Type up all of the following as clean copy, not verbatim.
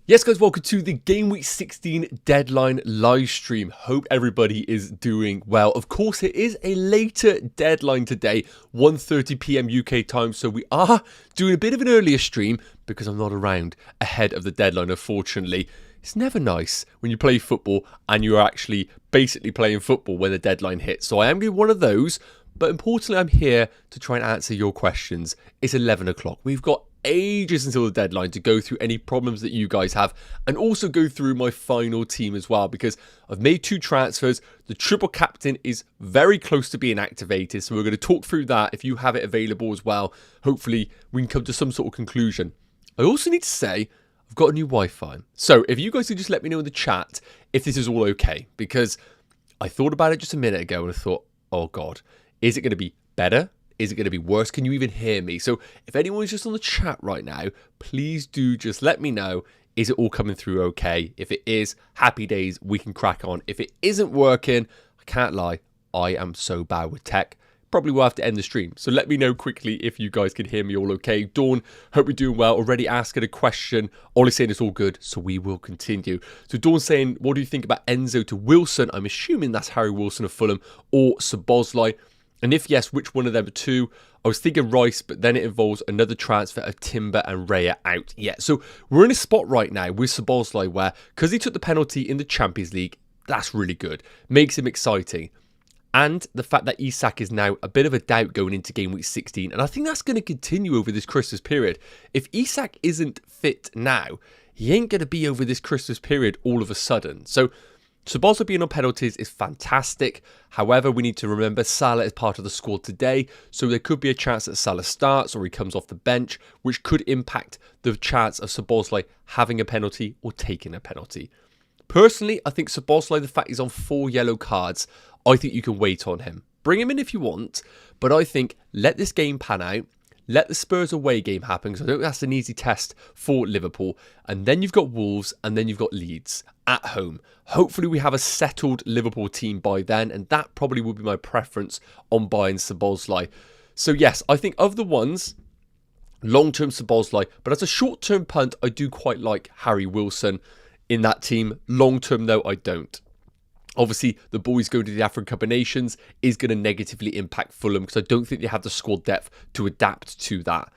Yes guys, welcome to the Game Week 16 Deadline live stream. Hope everybody is doing well. Of course, it is a later deadline today, 1:30 PM UK time, so we are doing a bit of an earlier stream because I'm not around ahead of the deadline, unfortunately. It's never nice when you play football and you're actually basically playing football when the deadline hits. So I am going to be one of those, but importantly, I'm here to try and answer your questions. It's 11 o'clock. We've got ages until the deadline to go through any problems that you guys have and also go through my final team as well, because I've made 2 transfers. The triple captain is very close to being activated, so we're going to talk through that. If you have it available as well, hopefully we can come to some sort of conclusion. I also need to say I've got a new Wi-Fi, so if you guys could just let me know in the chat if this is all okay, because I thought about it just a minute ago and I thought, oh god, is it going to be better? Is it going to be worse? Can you even hear me? So if anyone's just on the chat right now, please do just let me know. Is it all coming through okay? If it is, happy days, we can crack on. If it isn't working, I can't lie, I am so bad with tech. Probably will have to end the stream. So let me know quickly if you guys can hear me all okay. Dawn, hope you're doing well. Already asking a question. Ollie saying it's all good, so we will continue. So Dawn saying, what do you think about Enzo to Wilson? I'm assuming that's Harry Wilson of Fulham or Szoboszlai. And if yes, which one of them are 2? I was thinking Rice, but then it involves another transfer of Timber and Raya out. Yeah, so we're in a spot right now with Szoboszlai where, because he took the penalty in the Champions League, that's really good. Makes him exciting. And the fact that Isak is now a bit of a doubt going into Game Week 16. And I think that's going to continue over this Christmas period. If Isak isn't fit now, he ain't going to be over this Christmas period all of a sudden. So Szoboszlai being on penalties is fantastic. However, we need to remember Salah is part of the squad today, so there could be a chance that Salah starts or he comes off the bench, which could impact the chance of Szoboszlai having a penalty or taking a penalty. Personally, I think Szoboszlai, the fact he's on 4 yellow cards, I think you can wait on him. Bring him in if you want, but I think let this game pan out. Let the Spurs away game happen, because I don't think that's an easy test for Liverpool. And then you've got Wolves, and then you've got Leeds at home. Hopefully we have a settled Liverpool team by then, and that probably would be my preference on buying Szoboszlai. So yes, I think of the ones, long-term Szoboszlai, but as a short-term punt, I do quite like Harry Wilson in that team. Long-term though, I don't. Obviously, the boys going to the African Cup of Nations is going to negatively impact Fulham because I don't think they have the squad depth to adapt to that.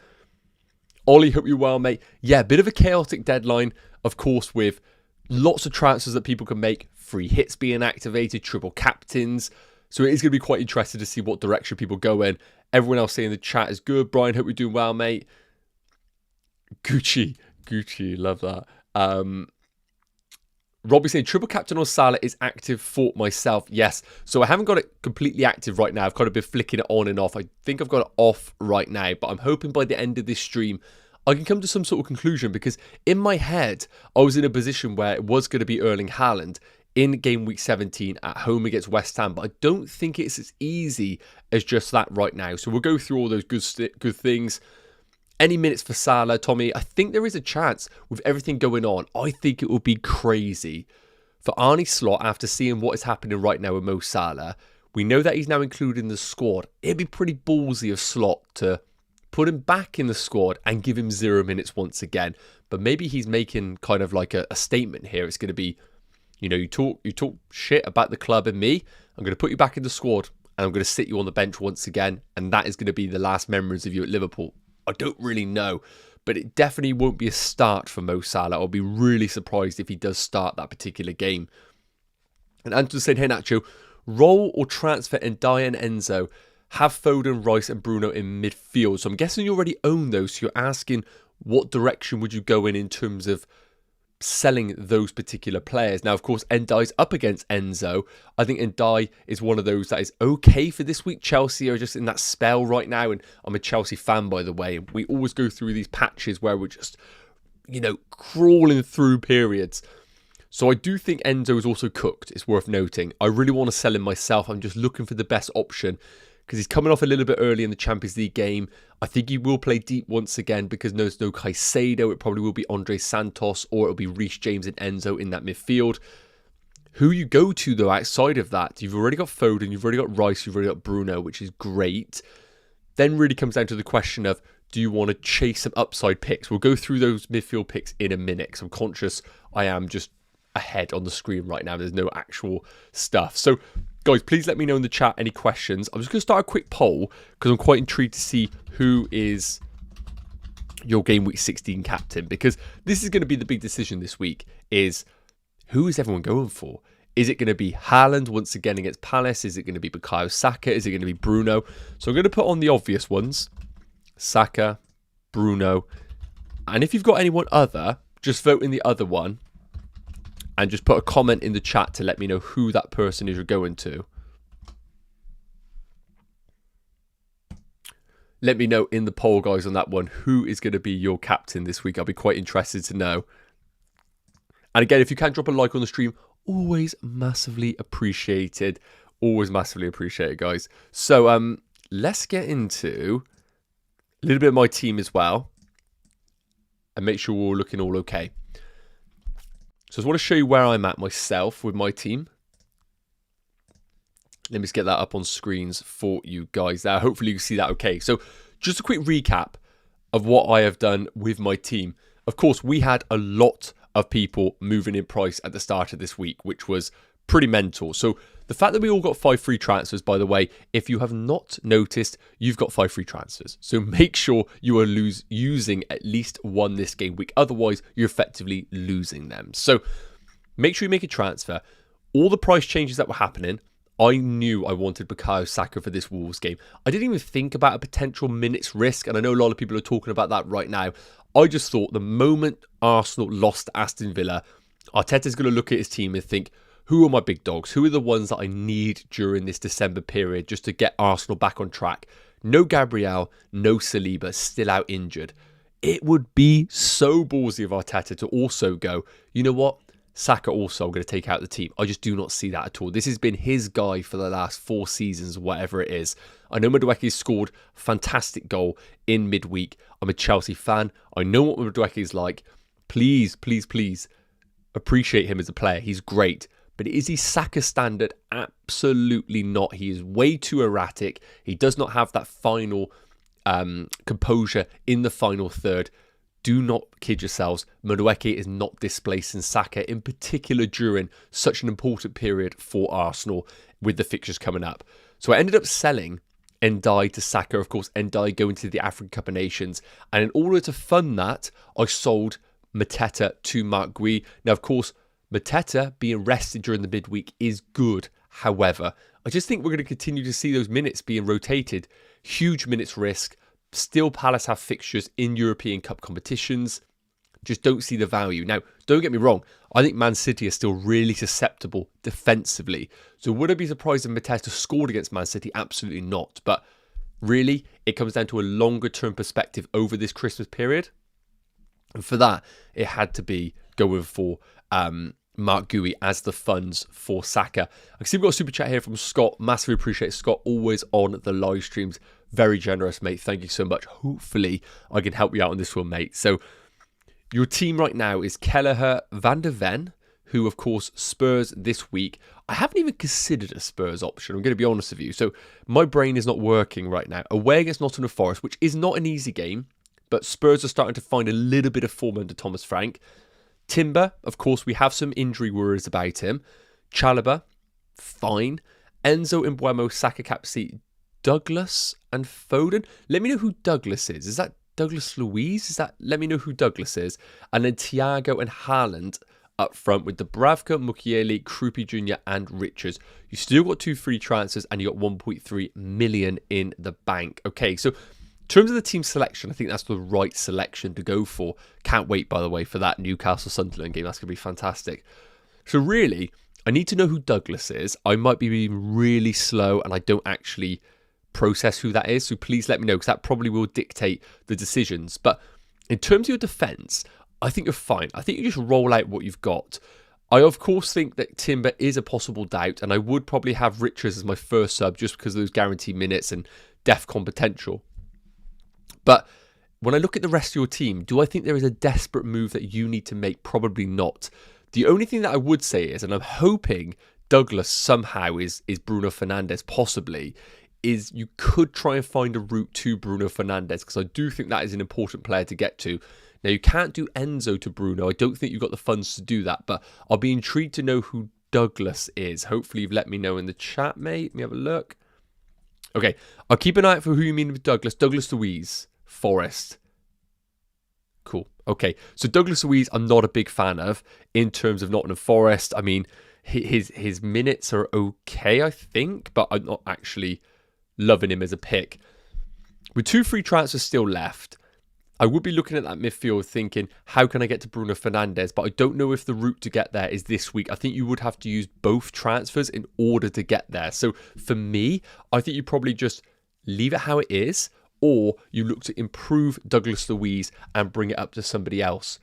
Ollie, hope you're well, mate. Yeah, a bit of a chaotic deadline, of course, with lots of transfers that people can make, free hits being activated, triple captains. So it is going to be quite interesting to see what direction people go in. Everyone else saying the chat is good. Brian, hope you're doing well, mate. Gucci, love that. Robbie saying, triple captain on Salah is active for myself. Yes. So I haven't got it completely active right now. I've kind of been flicking it on and off. I think I've got it off right now. But I'm hoping by the end of this stream, I can come to some sort of conclusion. Because in my head, I was in a position where it was going to be Erling Haaland in Game Week 17 at home against West Ham. But I don't think it's as easy as just that right now. So we'll go through all those good things. Any minutes for Salah, Tommy? I think there is a chance with everything going on. I think it would be crazy for Arne Slot, after seeing what is happening right now with Mo Salah. We know that he's now included in the squad. It'd be pretty ballsy of Slot to put him back in the squad and give him 0 minutes once again. But maybe he's making kind of like a statement here. It's going to be, you know, you talk shit about the club and me. I'm going to put you back in the squad and I'm going to sit you on the bench once again. And that is going to be the last memories of you at Liverpool. I don't really know, but it definitely won't be a start for Mo Salah. I'll be really surprised if he does start that particular game. And Anton said, hey Nacho, roll or transfer Ndiaye and Enzo, have Foden, Rice and Bruno in midfield. So I'm guessing you already own those, so you're asking what direction would you go in terms of selling those particular players. Now, of course, Ndiaye's up against Enzo. I think Ndiaye is one of those that is okay for this week. Chelsea are just in that spell right now, and I'm a Chelsea fan, by the way. We always go through these patches where we're just, you know, crawling through periods. So I do think Enzo is also cooked. It's worth noting. I really want to sell him myself. I'm just looking for the best option, because he's coming off a little bit early in the Champions League game. I think he will play deep once again because there's no Caicedo. It probably will be Andre Santos, or it'll be Reece James and Enzo in that midfield. Who you go to, though, outside of that? You've already got Foden, you've already got Rice, you've already got Bruno, which is great. Then really comes down to the question of, do you want to chase some upside picks? We'll go through those midfield picks in a minute, because I'm conscious I am just ahead on the screen right now. There's no actual stuff. So, guys, please let me know in the chat any questions. I'm just going to start a quick poll, because I'm quite intrigued to see who is your Game Week 16 captain, because this is going to be the big decision this week, is who is everyone going for? Is it going to be Haaland once again against Palace? Is it going to be Bukayo Saka? Is it going to be Bruno? So I'm going to put on the obvious ones. Saka, Bruno. And if you've got anyone other, just vote in the other one. And just put a comment in the chat to let me know who that person is you're going to. Let me know in the poll, guys, on that one. Who is going to be your captain this week? I'll be quite interested to know. And again, if you can drop a like on the stream, always massively appreciated. Always massively appreciated, guys. So let's get into a little bit of my team as well. And make sure we're all looking all okay. So I just want to show you where I'm at myself with my team. Let me just get that up on screens for you guys there. Hopefully you can see that okay. So just a quick recap of what I have done with my team. Of course, we had a lot of people moving in price at the start of this week, which was pretty mental. So the fact that we all got 5 free transfers, by the way, if you have not noticed, you've got 5 free transfers. So make sure you are using at least one this game week. Otherwise, you're effectively losing them. So make sure you make a transfer. All the price changes that were happening, I knew I wanted Bukayo Saka for this Wolves game. I didn't even think about a potential minutes risk, and I know a lot of people are talking about that right now. I just thought the moment Arsenal lost to Aston Villa, Arteta's going to look at his team and think, who are my big dogs? Who are the ones that I need during this December period just to get Arsenal back on track? No Gabriel, no Saliba, still out injured. It would be so ballsy of Arteta to also go, you know what? Saka also, I'm going to take out the team. I just do not see that at all. This has been his guy for the last 4 seasons, whatever it is. I know Madueke scored a fantastic goal in midweek. I'm a Chelsea fan. I know what Madueke is like. Please, please, please appreciate him as a player. He's great. But is he Saka standard? Absolutely not. He is way too erratic. He does not have that final composure in the final third. Do not kid yourselves. Madueke is not displacing Saka, in particular during such an important period for Arsenal with the fixtures coming up. So I ended up selling Ndiaye to Saka. Of course, Ndiaye going to the African Cup of Nations. And in order to fund that, I sold Mateta to Mark Gui. Now, of course, Mateta being rested during the midweek is good. However, I just think we're going to continue to see those minutes being rotated. Huge minutes risk. Still, Palace have fixtures in European Cup competitions. Just don't see the value. Now, don't get me wrong. I think Man City are still really susceptible defensively. So would I be surprised if Mateta scored against Man City? Absolutely not. But really, it comes down to a longer term perspective over this Christmas period. And for that, it had to be going for Mark Gui as the funds for Saka. I see we've got a super chat here from Scott. Massively appreciate it. Scott, always on the live streams. Very generous, mate. Thank you so much. Hopefully, I can help you out on this one, mate. So, your team right now is Kelleher, Van der Ven, who, of course, Spurs this week. I haven't even considered a Spurs option. I'm going to be honest with you. So, my brain is not working right now. Away against Nottingham Forest, which is not an easy game, but Spurs are starting to find a little bit of form under Thomas Frank. Timber, of course, we have some injury worries about him. Chalobah, fine. Enzo, Mbeumo, Saka, Capsi, Douglas and Foden. Let me know who Douglas is. Is that Douglas Luiz? Let me know who Douglas is. And then Thiago and Haaland up front with Dubravka, Mukiele, Krupi Jr. and Richards. You still got 2 free transfers and you got 1.3 million in the bank. Okay, so in terms of the team selection, I think that's the right selection to go for. Can't wait, by the way, for that Newcastle-Sunderland game. That's going to be fantastic. So really, I need to know who Douglas is. I might be being really slow and I don't actually process who that is. So please let me know, because that probably will dictate the decisions. But in terms of your defence, I think you're fine. I think you just roll out what you've got. I, of course, think that Timber is a possible doubt, and I would probably have Richards as my first sub just because of those guaranteed minutes and DEFCON potential. But when I look at the rest of your team, do I think there is a desperate move that you need to make? Probably not. The only thing that I would say is, and I'm hoping Douglas somehow is Bruno Fernandes possibly, is you could try and find a route to Bruno Fernandes, because I do think that is an important player to get to. Now, you can't do Enzo to Bruno. I don't think you've got the funds to do that, but I'll be intrigued to know who Douglas is. Hopefully you've let me know in the chat, mate. Let me have a look. Okay, I'll keep an eye out for who you mean with Douglas. Douglas Luiz, Forest. Cool. Okay, so Douglas Luiz I'm not a big fan of in terms of Nottingham Forest. I mean, his minutes are okay, I think, but I'm not actually loving him as a pick. With 2 free transfers still left, I would be looking at that midfield thinking, how can I get to Bruno Fernandes? But I don't know if the route to get there is this week. I think you would have to use both transfers in order to get there. So for me, I think you probably just leave it how it is, or you look to improve Douglas Luiz and bring it up to somebody else.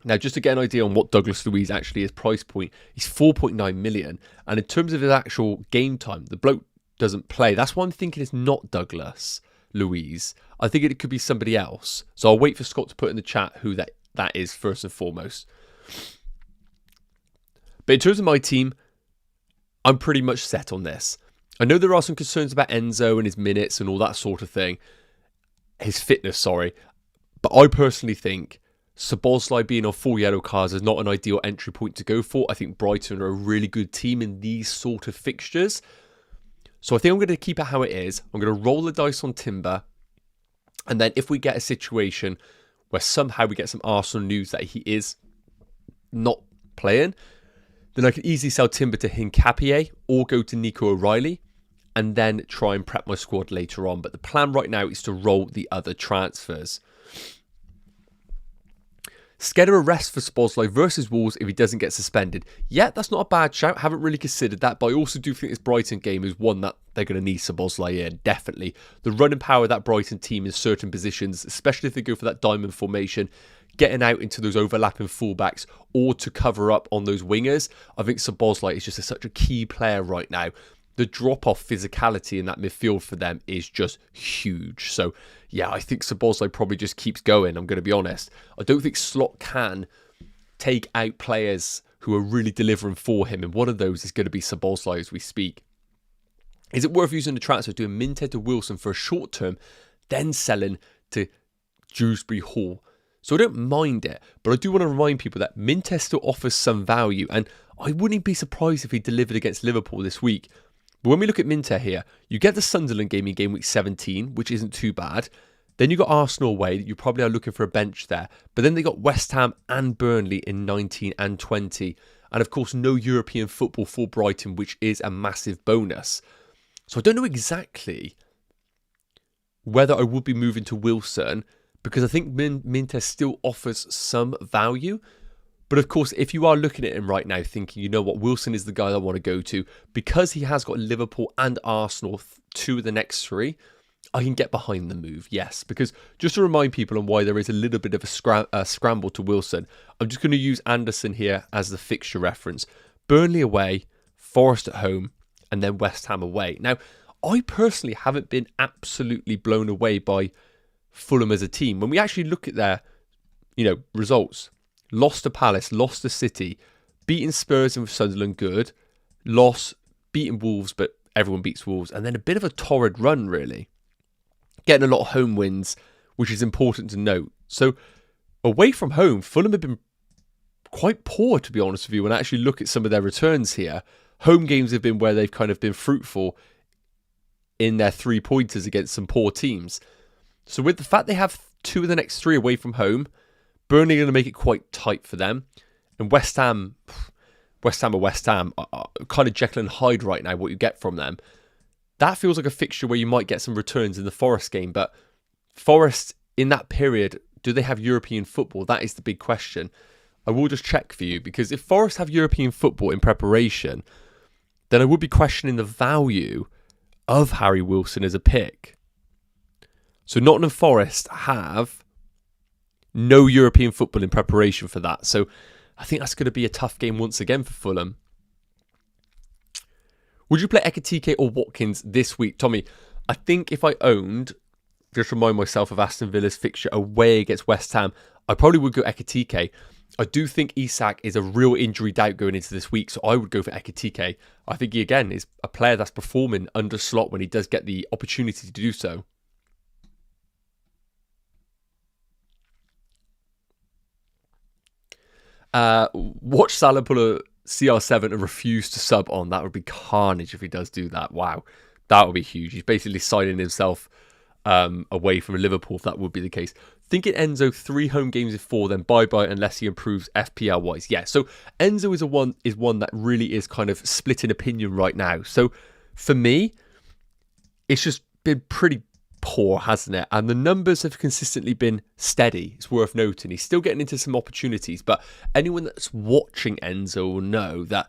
Now, just to get an idea on what Douglas Luiz actually is price point, he's 4.9 million. And in terms of his actual game time, the bloke doesn't play. That's why I'm thinking it's not Douglas Luiz. I think it could be somebody else. So I'll wait for Scott to put in the chat who that is first and foremost. But in terms of my team, I'm pretty much set on this. I know there are some concerns about Enzo and his minutes and all that sort of thing. His fitness, sorry. But I personally think Szoboszlai being on 4 yellow cards is not an ideal entry point to go for. I think Brighton are a really good team in these sort of fixtures. So I think I'm going to keep it how it is. I'm going to roll the dice on Timber. And then if we get a situation where somehow we get some Arsenal news that he is not playing, then I could easily sell Timber to Hincapié or go to Nico O'Reilly and then try and prep my squad later on. But the plan right now is to roll the other transfers. Schedule a rest for Szoboszlai versus Wolves if he doesn't get suspended. Yeah, that's not a bad shout. Haven't really considered that, but I also do think this Brighton game is one that they're going to need Szoboszlai in, definitely. The running power of that Brighton team in certain positions, especially if they go for that diamond formation, getting out into those overlapping fullbacks or to cover up on those wingers, I think Szoboszlai is just such a key player right now. The drop-off physicality in that midfield for them is just huge. So, yeah, I think Szoboszlai probably just keeps going, I'm going to be honest. I don't think Slot can take out players who are really delivering for him, and one of those is going to be Szoboszlai as we speak. Is it worth using the transfer, doing Minter to Wilson for a short term, then selling to Dewsbury Hall? So I don't mind it, but I do want to remind people that Minter still offers some value, and I wouldn't be surprised if he delivered against Liverpool this week. But when we look at Minter here, you get the Sunderland game in game week 17, which isn't too bad. Then you got Arsenal away, you probably are looking for a bench there. But then they got West Ham and Burnley in 19 and 20. And of course, no European football for Brighton, which is a massive bonus. So I don't know exactly whether I would be moving to Wilson, because I think Minter still offers some value. But of course, if you are looking at him right now thinking, you know what, Wilson is the guy I want to go to, because he has got Liverpool and Arsenal, 2 of the next 3, I can get behind the move, yes. Because just to remind people on why there is a little bit of a scramble to Wilson, I'm just going to use Anderson here as the fixture reference. Burnley away, Forest at home, and then West Ham away. Now, I personally haven't been absolutely blown away by Fulham as a team. When we actually look at their, results, lost to Palace, lost to City, beating Spurs and with Sunderland, good. Loss, beating Wolves, but everyone beats Wolves. And then a bit of a torrid run, really. Getting a lot of home wins, which is important to note. So, away from home, Fulham have been quite poor, to be honest with you, when I actually look at some of their returns here. Home games have been where they've kind of been fruitful in their 3-pointers against some poor teams. So, with the fact they have 2 of the next 3 away from home, Burnley are going to make it quite tight for them. And West Ham are kind of Jekyll and Hyde right now, what you get from them. That feels like a fixture where you might get some returns in the Forest game. But Forest, in that period, do they have European football? That is the big question. I will just check for you, because if Forest have European football in preparation, then I would be questioning the value of Harry Wilson as a pick. So Nottingham Forest have no European football in preparation for that. So I think that's going to be a tough game once again for Fulham. Would you play Ekitike or Watkins this week? Tommy, I think if I owned, just remind myself of Aston Villa's fixture away against West Ham, I probably would go Ekitike. I do think Isak is a real injury doubt going into this week, so I would go for Ekitike. I think he, again, is a player that's performing under slot when he does get the opportunity to do so. Watch Salah pull a CR7 and refuse to sub on. That would be carnage if he does do that. Wow, that would be huge. He's basically signing himself away from Liverpool if that would be the case. Thinking Enzo 3 home games in 4, then bye-bye unless he improves FPL-wise. Yeah, so Enzo is one that really is kind of split in opinion right now. So for me, it's just been pretty poor, hasn't it? And the numbers have consistently been steady. It's worth noting. He's still getting into some opportunities, but anyone that's watching Enzo will know that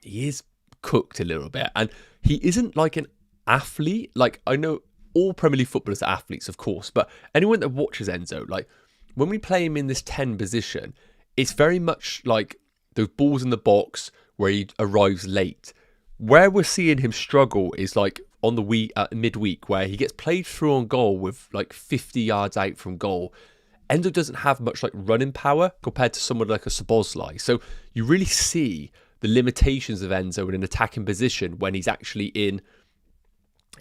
he is cooked a little bit. And he isn't like an athlete. Like, I know all Premier League footballers are athletes, of course, but anyone that watches Enzo, like, when we play him in this 10 position, it's very much like those balls in the box where he arrives late. Where we're seeing him struggle is like on the midweek, where he gets played through on goal with like 50 yards out from goal. Enzo doesn't have much like running power compared to someone like a Szoboszlai. So you really see the limitations of Enzo in an attacking position when he's actually in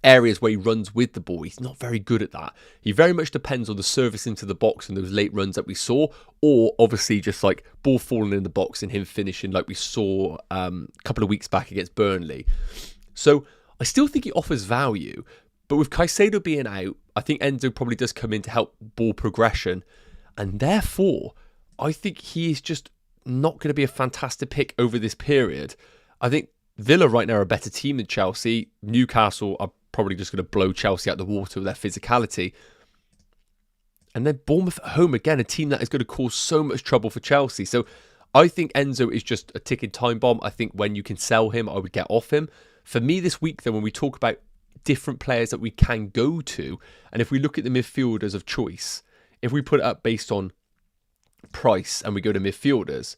areas where he runs with the ball. He's not very good at that. He very much depends on the service into the box and those late runs that we saw, or obviously just like ball falling in the box and him finishing like we saw a couple of weeks back against Burnley. So I still think he offers value, but with Caicedo being out, I think Enzo probably does come in to help ball progression, and therefore I think he is just not going to be a fantastic pick over this period. I think Villa right now are a better team than Chelsea. Newcastle are probably just going to blow Chelsea out the water with their physicality. And then Bournemouth at home, again, a team that is going to cause so much trouble for Chelsea. So I think Enzo is just a ticking time bomb. I think when you can sell him, I would get off him. For me this week, then, when we talk about different players that we can go to, and if we look at the midfielders of choice, if we put it up based on price and we go to midfielders,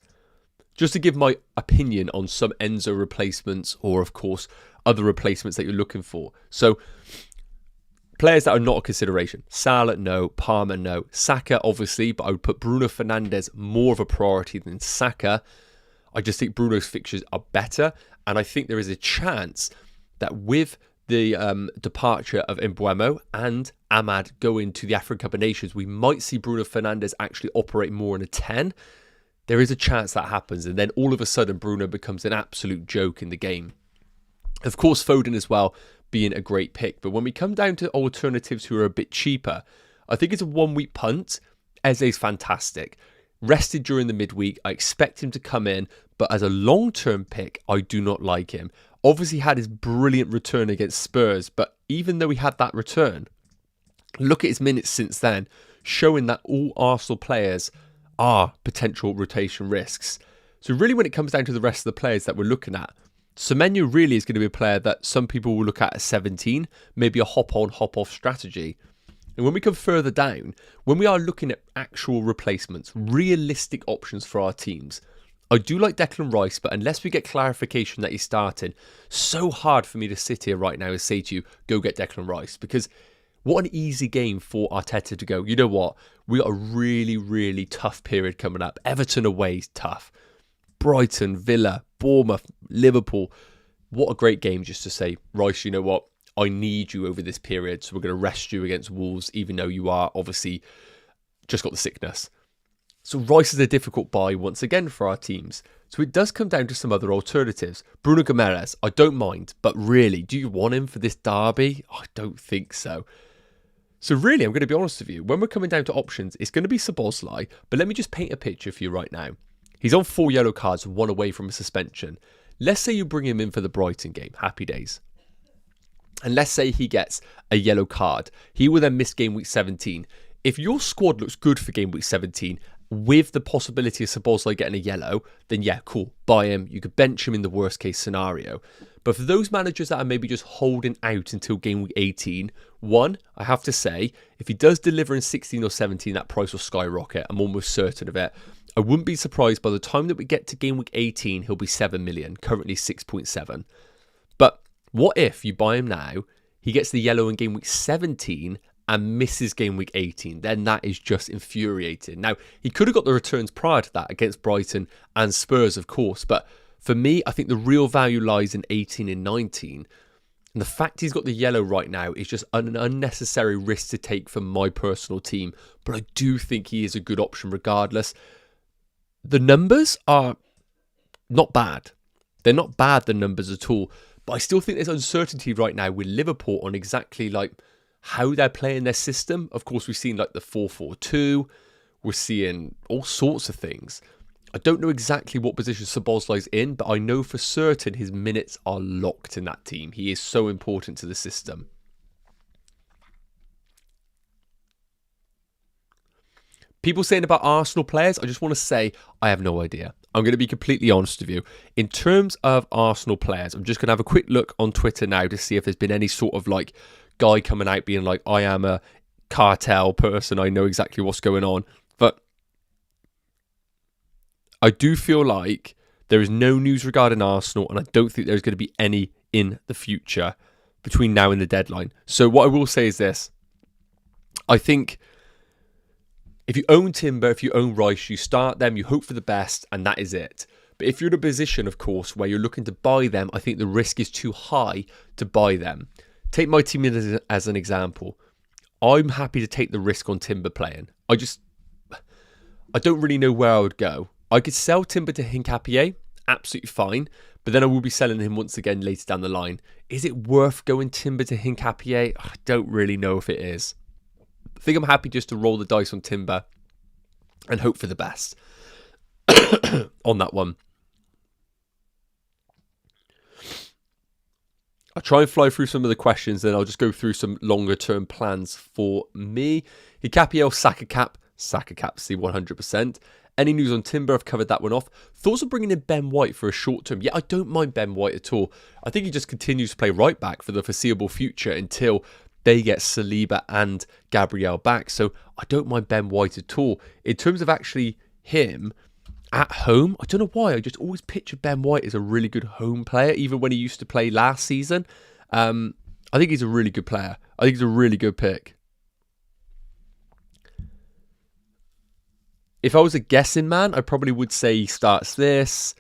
just to give my opinion on some Enzo replacements, or of course other replacements that you're looking for. So players that are not a consideration: Salah, no; Palmer, no; Saka, obviously, but I would put Bruno Fernandes more of a priority than Saka. I just think Bruno's fixtures are better, and I think there is a chance that with the departure of Mbeumo and Ahmad going to the African Cup of Nations, we might see Bruno Fernandes actually operate more in a 10. There is a chance that happens, and then all of a sudden Bruno becomes an absolute joke in the game. Of course, Foden as well being a great pick, but when we come down to alternatives who are a bit cheaper, I think it's a 1 week punt. Eze's fantastic. Rested during the midweek, I expect him to come in, but as a long-term pick, I do not like him. Obviously had his brilliant return against Spurs, but even though he had that return, look at his minutes since then, showing that all Arsenal players are potential rotation risks. So really, when it comes down to the rest of the players that we're looking at, Semenyo really is going to be a player that some people will look at 17, maybe a hop-on, hop-off strategy. And when we come further down, when we are looking at actual replacements, realistic options for our teams, I do like Declan Rice, but unless we get clarification that he's starting, so hard for me to sit here right now and say to you, go get Declan Rice, because what an easy game for Arteta to go, you know what, we got a really, really tough period coming up. Everton away is tough. Brighton, Villa, Bournemouth, Liverpool. What a great game just to say, Rice, you know what, I need you over this period, so we're going to rest you against Wolves, even though you are obviously just got the sickness. So Rice is a difficult buy once again for our teams. So it does come down to some other alternatives. Bruno Guimaraes, I don't mind, but really, do you want him for this derby? I don't think so. So really, I'm going to be honest with you, when we're coming down to options, it's going to be Szoboszlai, but let me just paint a picture for you right now. He's on 4 yellow cards, 1 away from a suspension. Let's say you bring him in for the Brighton game, happy days. And let's say he gets a yellow card. He will then miss game week 17. If your squad looks good for game week 17, with the possibility of Szoboszlai getting a yellow, then yeah, cool, buy him. You could bench him in the worst case scenario. But for those managers that are maybe just holding out until game week 18, one, I have to say, if he does deliver in 16 or 17, that price will skyrocket. I'm almost certain of it. I wouldn't be surprised by the time that we get to game week 18, he'll be 7 million, currently 6.7. But what if you buy him now, he gets the yellow in game week 17, and misses game week 18, then that is just infuriating. Now, he could have got the returns prior to that against Brighton and Spurs, of course, but for me, I think the real value lies in 18 and 19. And the fact he's got the yellow right now is just an unnecessary risk to take for my personal team. But I do think he is a good option regardless. The numbers are not bad. They're not bad, the numbers at all. But I still think there's uncertainty right now with Liverpool on exactly like how they're playing their system. Of course, we've seen like the 4-4-2. We're seeing all sorts of things. I don't know exactly what position Szoboszlai's in, but I know for certain his minutes are locked in that team. He is so important to the system. People saying about Arsenal players, I just want to say I have no idea. I'm going to be completely honest with you. In terms of Arsenal players, I'm just going to have a quick look on Twitter now to see if there's been any sort of like guy coming out being like, I am a cartel person. I know exactly what's going on. But I do feel like there is no news regarding Arsenal, and I don't think there's going to be any in the future between now and the deadline. So what I will say is this. I think if you own Timber, if you own Rice, you start them, you hope for the best, and that is it. But if you're in a position, of course, where you're looking to buy them, I think the risk is too high to buy them. Take my team as an example. I'm happy to take the risk on Timber playing. I don't really know where I would go. I could sell Timber to Hincapié, absolutely fine, but then I will be selling him once again later down the line. Is it worth going Timber to Hincapié? I don't really know if it is. I think I'm happy just to roll the dice on Timber and hope for the best on that one. I'll try and fly through some of the questions, then I'll just go through some longer term plans for me. Hincapié or Saka cap? Saka cap, see 100%. Any news on Timber? I've covered that one off. Thoughts of bringing in Ben White for a short term? Yeah, I don't mind Ben White at all. I think he just continues to play right back for the foreseeable future until they get Saliba and Gabriel back. So I don't mind Ben White at all. In terms of actually him at home, I don't know why. I just always picture Ben White as a really good home player, even when he used to play last season. I think he's a really good player. I think he's a really good pick. If I was a guessing man, I probably would say he starts this,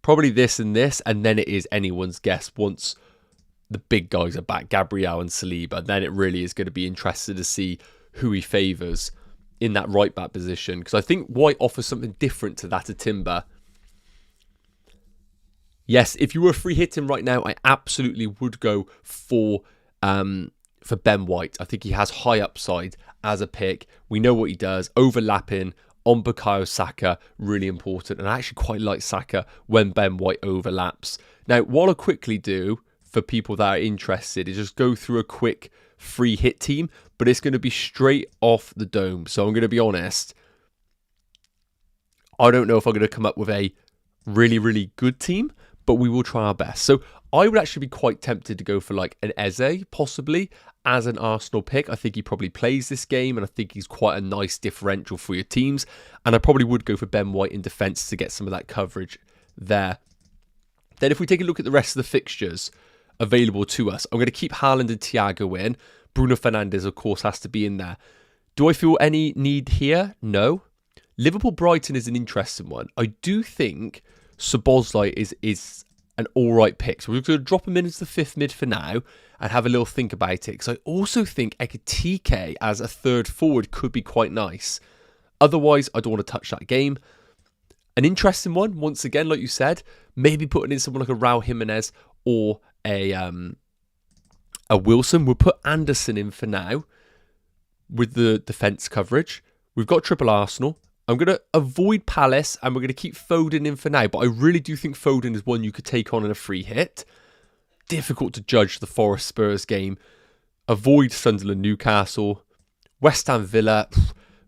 probably this, and then it is anyone's guess once the big guys are back, Gabriel and Saliba. Then it really is going to be interesting to see who he favours in that right back position, because I think White offers something different to that of Timber. Yes, if you were free hitting right now, I absolutely would go for Ben White. I think he has high upside as a pick. We know what he does. Overlapping on Bukayo Saka, really important. And I actually quite like Saka when Ben White overlaps. Now, what I'll quickly do for people that are interested is just go through a quick free hit team, but it's going to be straight off the dome. So I'm going to be honest. I don't know if I'm going to come up with a really, really good team, but we will try our best. So I would actually be quite tempted to go for like an Eze, possibly, as an Arsenal pick. I think he probably plays this game, and I think he's quite a nice differential for your teams. And I probably would go for Ben White in defence to get some of that coverage there. Then if we take a look at the rest of the fixtures available to us, I'm going to keep Haaland and Thiago in. Bruno Fernandes, of course, has to be in there. Do I feel any need here? No. Liverpool-Brighton is an interesting one. I do think Szoboszlai is an alright pick. So we're going to drop him in as the fifth mid for now and have a little think about it. Because I also think Ekitike as a third forward could be quite nice. Otherwise, I don't want to touch that game. An interesting one, once again, like you said, maybe putting in someone like a Raul Jimenez or a Wilson. We'll put Anderson in for now with the defence coverage. We've got triple Arsenal. I'm going to avoid Palace and we're going to keep Foden in for now. But I really do think Foden is one you could take on in a free hit. Difficult to judge the Forest Spurs game. Avoid Sunderland Newcastle. West Ham Villa,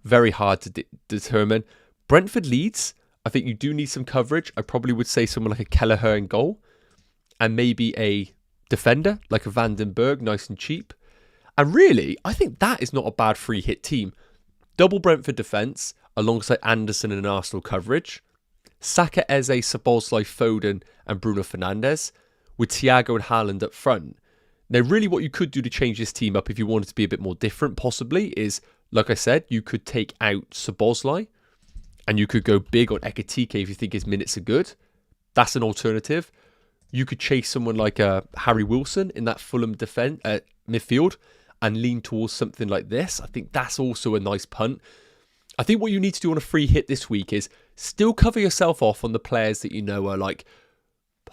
very hard to determine. Brentford Leeds, I think you do need some coverage. I probably would say someone like a Kelleher in goal. And maybe a defender like a Van den Berg, nice and cheap. And really, I think that is not a bad free hit team. Double Brentford defence alongside Anderson and Arsenal coverage. Saka, Eze, Szoboszlai, Foden and Bruno Fernandes with Thiago and Haaland up front. Now, really what you could do to change this team up if you wanted to be a bit more different, possibly, is, like I said, you could take out Szoboszlai and you could go big on Ekitike if you think his minutes are good. That's an alternative. You could chase someone like Harry Wilson in that Fulham midfield and lean towards something like this. I think that's also a nice punt. I think what you need to do on a free hit this week is still cover yourself off on the players that you know are like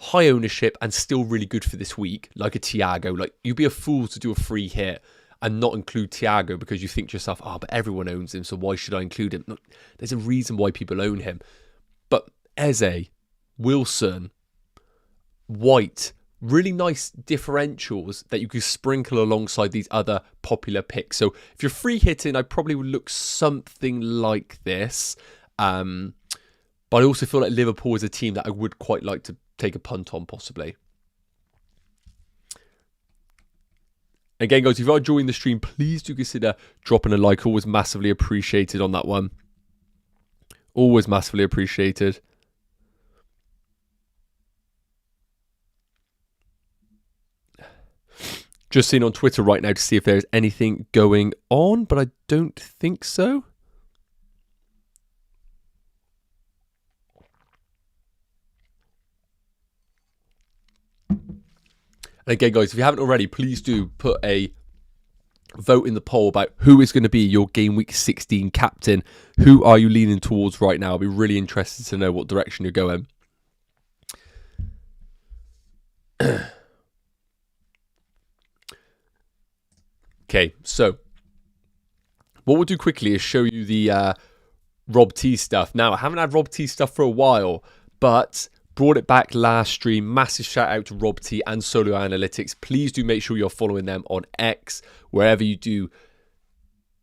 high ownership and still really good for this week, like a Thiago. Like, you'd be a fool to do a free hit and not include Thiago because you think to yourself, oh, but everyone owns him, so why should I include him? Look, there's a reason why people own him. But Eze, Wilson, White, really nice differentials that you could sprinkle alongside these other popular picks. So if you're free hitting, I probably would look something like this. But I also feel like Liverpool is a team that I would quite like to take a punt on, possibly. Again, guys, if you are enjoying the stream, please do consider dropping a like. Always massively appreciated on that one. Always massively appreciated. Just seeing on Twitter right now to see if there's anything going on, but I don't think so. And again, guys, if you haven't already, please do put a vote in the poll about who is going to be your Game Week 16 captain. Who are you leaning towards right now? I'll be really interested to know what direction you're going. Okay, so what we'll do quickly is show you the Rob T stuff. Now, I haven't had Rob T stuff for a while, but brought it back last stream. Massive shout out to Rob T and Solo Analytics. Please do make sure you're following them on X, wherever you do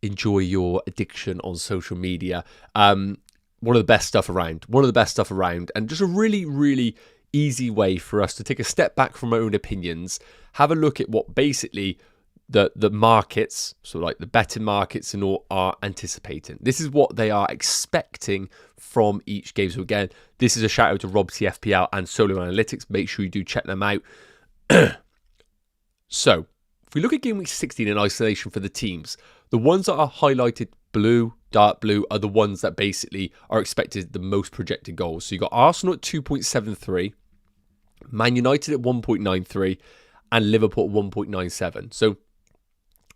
enjoy your addiction on social media. One of the best stuff around. One of the best stuff around. And just a really, really easy way for us to take a step back from our own opinions, have a look at what basically the markets, so like the betting markets and all, are anticipating. This is what they are expecting from each game. So again, this is a shout out to Rob T FPL and Solo Analytics. Make sure you do check them out. So if we look at Game Week 16 in isolation for the teams, the ones that are highlighted blue, dark blue, are the ones that basically are expected the most projected goals. So you got Arsenal at 2.73, Man United at 1.93, and Liverpool at 1.97. So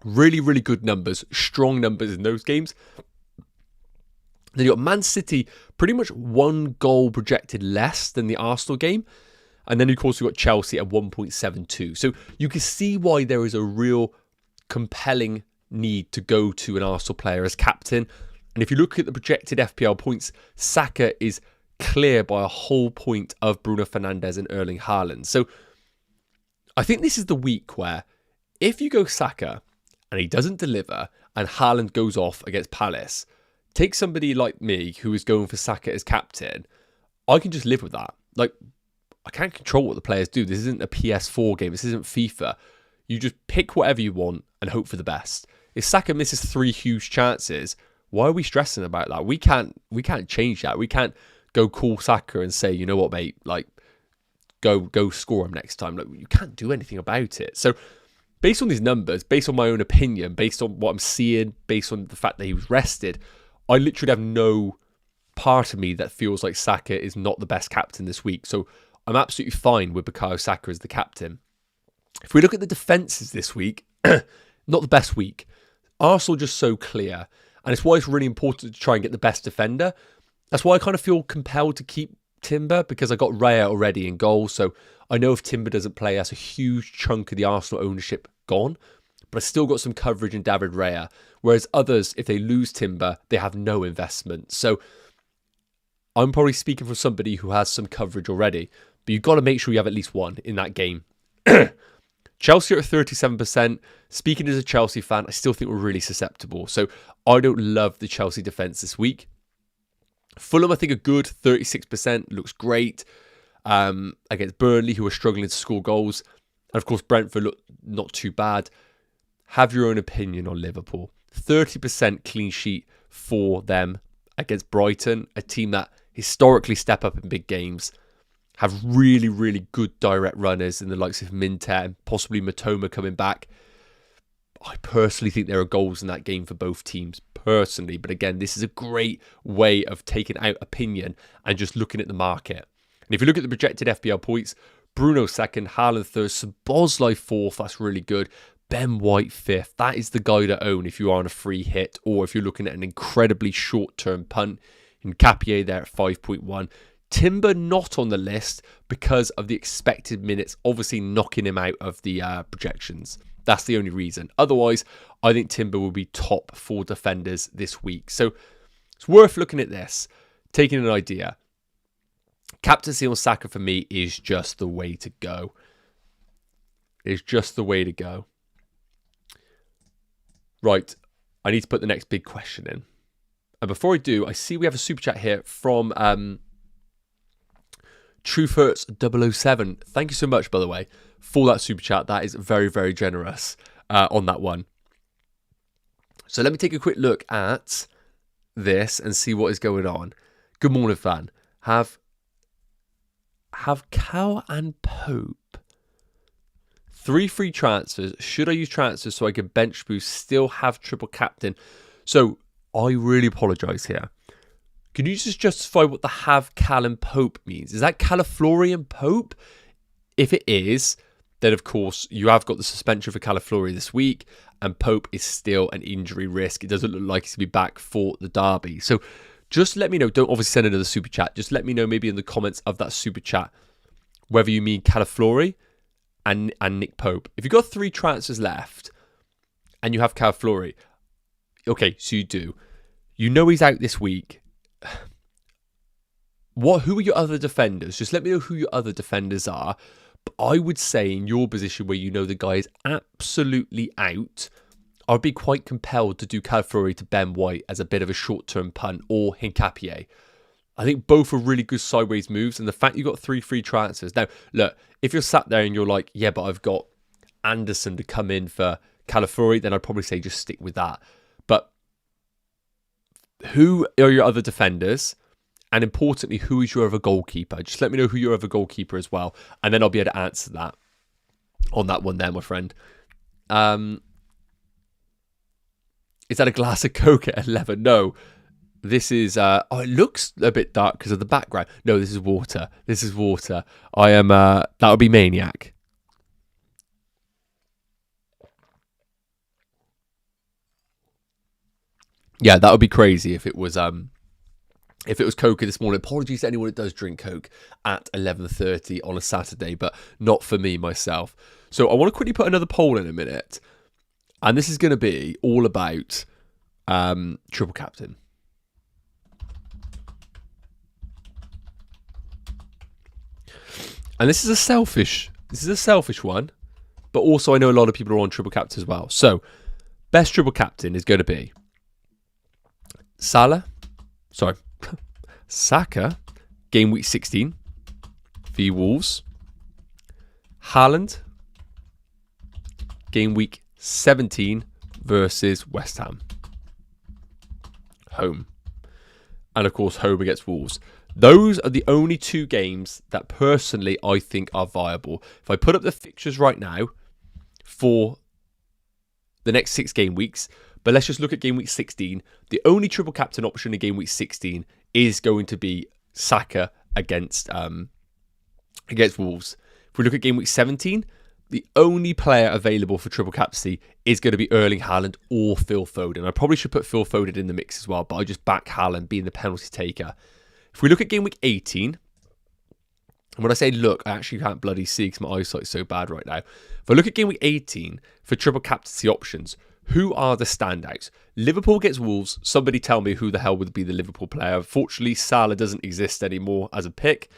really, really good numbers, strong numbers in those games. Then you got Man City, pretty much one goal projected less than the Arsenal game. And then, of course, we've got Chelsea at 1.72. So you can see why there is a real compelling need to go to an Arsenal player as captain. And if you look at the projected FPL points, Saka is clear by a whole point of Bruno Fernandes and Erling Haaland. So I think this is the week where if you go Saka and he doesn't deliver and Haaland goes off against Palace, take somebody like me who is going for Saka as captain, I can just live with that. Like, I can't control what the players do. This isn't a PS4 game. This isn't FIFA. You just pick whatever you want and hope for the best. If Saka misses 3 huge chances, why are we stressing about that? We can't change that. We can't go call Saka and say, you know what, mate, like, go score him next time. Like, you can't do anything about it. So based on these numbers, based on my own opinion, based on what I'm seeing, based on the fact that he was rested, I literally have no part of me that feels like Saka is not the best captain this week. So I'm absolutely fine with Bukayo Saka as the captain. If we look at the defences this week, not the best week. Arsenal just so clear. And it's why it's really important to try and get the best defender. That's why I kind of feel compelled to keep Timber, because I got Raya already in goal. So I know if Timber doesn't play, that's a huge chunk of the Arsenal ownership gone. But I still got some coverage in David Raya. Whereas others, if they lose Timber, they have no investment. So I'm probably speaking for somebody who has some coverage already. But you've got to make sure you have at least one in that game. Chelsea are at 37%. Speaking as a Chelsea fan, I still think we're really susceptible. So I don't love the Chelsea defence this week. Fulham, I think, are good. 36%. Looks great. Against Burnley, who are struggling to score goals. And of course, Brentford look not too bad. Have your own opinion on Liverpool. 30% clean sheet for them against Brighton, a team that historically step up in big games. have really, really good direct runners in the likes of Minter, possibly Matoma coming back. I personally think there are goals in that game for both teams, personally. But again, this is a great way of taking out opinion and just looking at the market. And if you look at the projected FPL points, Bruno second, Haaland third, Szoboszlai fourth, that's really good. Ben White fifth, that is the guy to own if you are on a free hit or if you're looking at an incredibly short-term punt. Enquiries there at 5.1. Timber not on the list because of the expected minutes, obviously knocking him out of the projections. That's the only reason. Otherwise, I think Timber will be top 4 defenders this week. So it's worth looking at this, taking an idea. Captaincy on Saka for me is just the way to go. It's just the way to go. Right, I need to put the next big question in. And before I do, I see we have a super chat here from TruthHurts007. Thank you so much, by the way, for that super chat. That is very, very generous on that one. So let me take a quick look at this and see what is going on. Good morning, fan. Have Cal and Pope 3 free transfers. Should I use transfers so I can bench boost, still have triple captain? So I really apologise here. Can you just justify what the have Cal and Pope means? Is that Calaflori and Pope? If it is, then of course you have got the suspension for Calaflori this week, and Pope is still an injury risk. It doesn't look like he's going to be back for the derby. So just let me know. Don't obviously send another super chat. Just let me know maybe in the comments of that super chat whether you mean Calaflori and Nick Pope. If you've got 3 transfers left and you have Calaflori, okay, so you do. You know he's out this week. Who are your other defenders? Just let me know who your other defenders are. But I would say in your position where you know the guy is absolutely out, I'd be quite compelled to do Calaflori to Ben White as a bit of a short-term punt, or Enquiries. I think both are really good sideways moves, and the fact you've got 3 free transfers. Now, look, if you're sat there and you're like, yeah, but I've got Anderson to come in for Calaflori, then I'd probably say just stick with that. But who are your other defenders? And importantly, who is your other goalkeeper? Just let me know who your other goalkeeper is as well, and then I'll be able to answer that on that one there, my friend. Is that a glass of Coke at 11? No. This is, oh, it looks a bit dark because of the background. No, this is water. This is water. I am, that would be Maniac. Yeah, that would be crazy if it was Coke this morning. Apologies to anyone that does drink Coke at 11:30 on a Saturday, but not for me, myself. So I want to quickly put another poll in a minute. And this is going to be all about triple captain. And this is a selfish one, but also I know a lot of people are on triple captain as well. So, best triple captain is going to be Saka, game week 16 v Wolves. Haaland, game week 17 versus West Ham. Home. And of course, home against Wolves. Those are the only 2 games that personally I think are viable. If I put up the fixtures right now for the next 6 game weeks, but let's just look at game week 16. The only triple captain option in game week 16 is going to be Saka against Wolves. If we look at game week 17, the only player available for triple captaincy is going to be Erling Haaland or Phil Foden. I probably should put Phil Foden in the mix as well, but I just back Haaland being the penalty taker. If we look at game week 18, and when I say look, I actually can't bloody see because my eyesight's so bad right now. If I look at game week 18 for triple captaincy options, who are the standouts? Liverpool against Wolves. Somebody tell me who the hell would be the Liverpool player. Unfortunately, Salah doesn't exist anymore as a pick.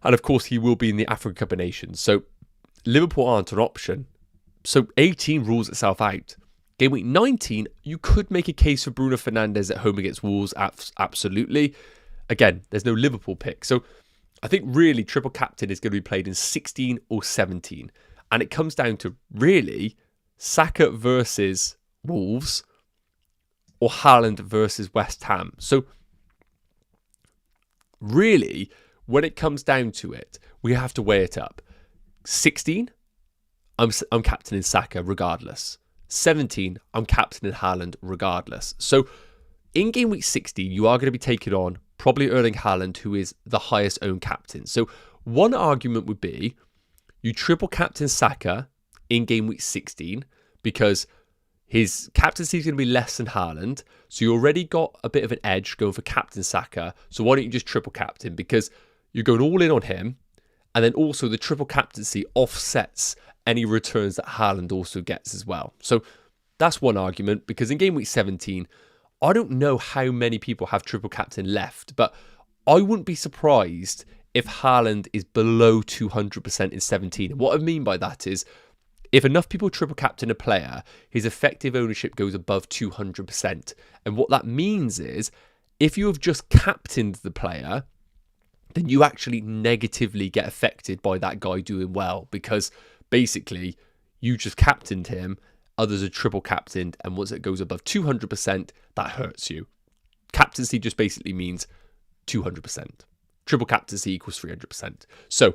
And of course, he will be in the African Cup of Nations. So Liverpool aren't an option. So 18 rules itself out. Game week 19, you could make a case for Bruno Fernandes at home against Wolves. Absolutely. Again, there's no Liverpool pick. So I think really triple captain is going to be played in 16 or 17. And it comes down to really Saka versus Wolves or Haaland versus West Ham. So really, when it comes down to it, we have to weigh it up. 16, I'm captaining Saka regardless. 17, I'm captaining Haaland regardless. So in game week 16, you are going to be taking on probably Erling Haaland, who is the highest owned captain. So one argument would be you triple captain Saka in game week 16 because his captaincy is going to be less than Haaland. So you already got a bit of an edge going for captain Saka. So why don't you just triple captain? Because you're going all in on him. And then also the triple captaincy offsets any returns that Haaland also gets as well. So that's one argument, because in game week 17, I don't know how many people have triple captain left, but I wouldn't be surprised if Haaland is below 200% in 17. And what I mean by that is, if enough people triple captain a player, his effective ownership goes above 200%. And what that means is, if you have just captained the player, then you actually negatively get affected by that guy doing well, because basically you just captained him, others are triple captained, and once it goes above 200%, that hurts you. Captaincy just basically means 200%. Triple captaincy equals 300%. So